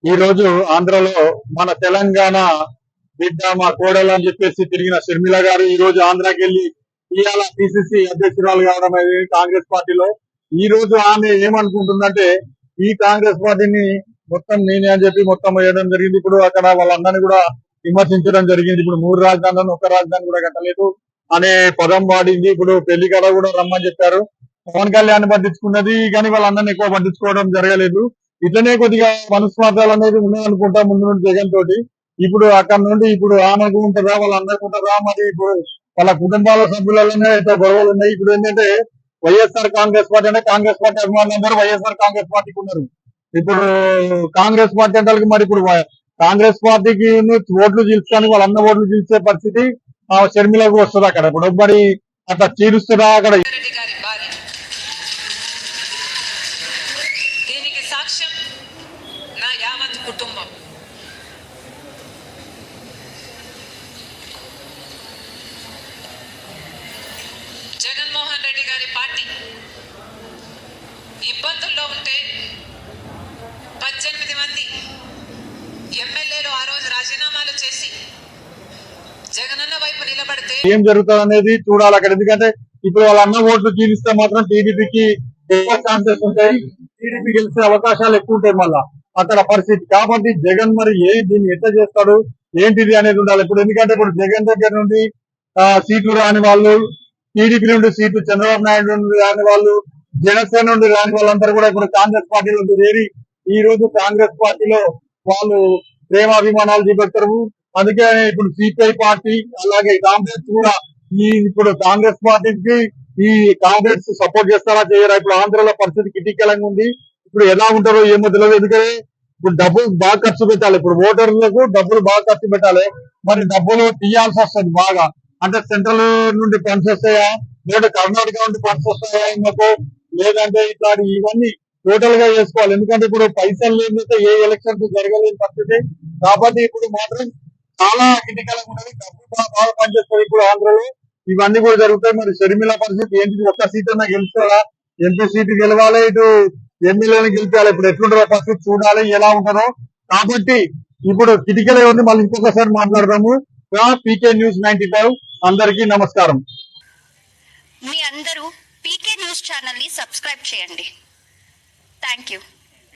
ఈ రోజు ఆంధ్రలో మన తెలంగాణ బిడ్డ మా కోడలు అని చెప్పేసి తిరిగిన షర్మిల గారు ఈ రోజు ఆంధ్రాకి వెళ్ళి ఇవాళ పిసిసి అధ్యక్షురాలు కావడం అనేది కాంగ్రెస్ పార్టీలో. ఈ రోజు ఆమె ఏమనుకుంటుందంటే ఈ కాంగ్రెస్ పార్టీని మొత్తం నేనే అని చెప్పి మొత్తం వేయడం జరిగింది. ఇప్పుడు అక్కడ వాళ్ళందరినీ కూడా విమర్శించడం జరిగింది. ఇప్పుడు 3 రాజధానులను ఒక రాజధాని కూడా కట్టలేదు అనే పదం వాడింది. ఇప్పుడు పెళ్లి కడ కూడా రమ్మని చెప్పారు. పవన్ కళ్యాణ్ పట్టించుకున్నది కానీ వాళ్ళందరినీ ఎక్కువ పట్టించుకోవడం జరగలేదు. ఇట్లనే కొద్దిగా మనస్పాతాలు అనేది ఉన్నాయనుకుంటా ముందు నుండి జగన్ తోటి. ఇప్పుడు అక్కడ నుండి ఇప్పుడు ఆమెకు ఉంటుందా వాళ్ళందరికీ ఉంటుందా మరి ఇప్పుడు వాళ్ళ కుటుంబాల సభ్యులలోనే అయితే గొడవలు ఉన్నాయి. ఇప్పుడు ఏంటంటే వైఎస్ఆర్ కాంగ్రెస్ పార్టీ అంటే కాంగ్రెస్ పార్టీ అభిమానులందరూ వైఎస్ఆర్ కాంగ్రెస్ పార్టీకి ఉన్నారు. ఇప్పుడు కాంగ్రెస్ పార్టీ అంటే మరి ఇప్పుడు కాంగ్రెస్ పార్టీకి ఓట్లు చీల్చడానికి వాళ్ళ ఓట్లు చీల్చే పరిస్థితి షర్మిలకు వస్తుంది. అక్కడ ఇప్పుడు మరి అట్లా చీలుస్తుందా అక్కడ? దీనికి సాక్ష్యం నా యావత్ కుటుంబం. జగన్మోహన్ రెడ్డి గారి పార్టీ ఇబ్బందుల్లో ఉంటే 18 మంది ఎమ్మెల్యేలు ఆ రోజు రాజీనామాలు చేసి జగనన్న వైపు నిలబడితే ఏం జరుగుతుంది అనేది చూడాలి అక్కడ. ఎందుకంటే ఇప్పుడు వాళ్ళ ఓట్లు చీలిస్తే మాత్రం టీడీపీకి ఎక్కువ ఛాన్సెస్ ఉంటాయి. టీడీపీ గెలిచే అవకాశాలు ఎక్కువ ఉంటాయి మళ్ళా అక్కడ పరిస్థితి. కాబట్టి జగన్ మరి దీన్ని ఎట్లా చేస్తాడు ఏంటిది అనేది ఉండాలి ఇప్పుడు. ఎందుకంటే ఇప్పుడు జగన్ దగ్గర నుండి సీట్లు రాని వాళ్ళు, టీడీపీ నుండి సీట్లు చంద్రబాబు నాయుడు నుండి రాని వాళ్ళు, జనసేన నుండి రాని వాళ్ళందరూ కూడా ఇప్పుడు కాంగ్రెస్ పార్టీలో చేరి ఈ రోజు కాంగ్రెస్ పార్టీలో వాళ్ళు ప్రేమాభిమానాలు చూపెడతారు. అందుకే ఇప్పుడు సిపిఐ పార్టీ అలాగే కాంగ్రెస్ కూడా ఇప్పుడు కాంగ్రెస్ పార్టీకి ఈ కాంగ్రెస్ సపోర్ట్ చేస్తారా చేయరా? ఇప్పుడు ఆంధ్రలో పరిస్థితి క్రిటికలంగా ఉంది. ఇప్పుడు ఎలా ఉంటారో ఏమో తెలియదు. ఎందుకంటే ఇప్పుడు డబ్బులు బాగా ఖర్చు పెట్టాలి. ఇప్పుడు ఓటర్లకు డబ్బులు బాగా ఖర్చు పెట్టాలి. మరి డబ్బులు తీయాల్సి వస్తుంది బాగా. అంటే సెంట్రల్ నుండి ఫండ్స్ వస్తాయా లేదా కర్ణాటక నుండి ఫండ్స్ వస్తాయా ఇంకో, లేదంటే ఇట్లా ఇవన్నీ టోటల్ గా చేసుకోవాలి. ఎందుకంటే ఇప్పుడు పైసలు లేకపోతే ఏ ఎలక్షన్స్ జరగలేని పరిస్థితి. కాబట్టి ఇప్పుడు మాత్రం చాలా క్రిటికల్గా ఉన్నది. డబ్బులు బాగా పనిచేస్తుంది ఇప్పుడు ఆంధ్రలో. ఇవన్నీ కూడా జరుగుతాయి. మరి షర్మిల పరిస్థితి ఏంటిది? ఒక్క సీట్ అన్నా గెలుస్తారా? ఎంపీ సీటు గెలవాలి, ఇటు ఎమ్మెల్యేని గెలిపాలి. ఇప్పుడు ఎట్లుంటారో పరిస్థితి చూడాలి ఎలా ఉంటుందో. కాబట్టి ఇప్పుడు క్రిటికల్ ఉంది. మళ్ళీ ఇంకొకసారి మాట్లాడదాము. పీకే న్యూస్ 95 అందరికీ నమస్కారం. మీ అందరూ పీకే న్యూస్ ఛానల్ ని సబ్స్క్రైబ్ చేయండి. Thank you.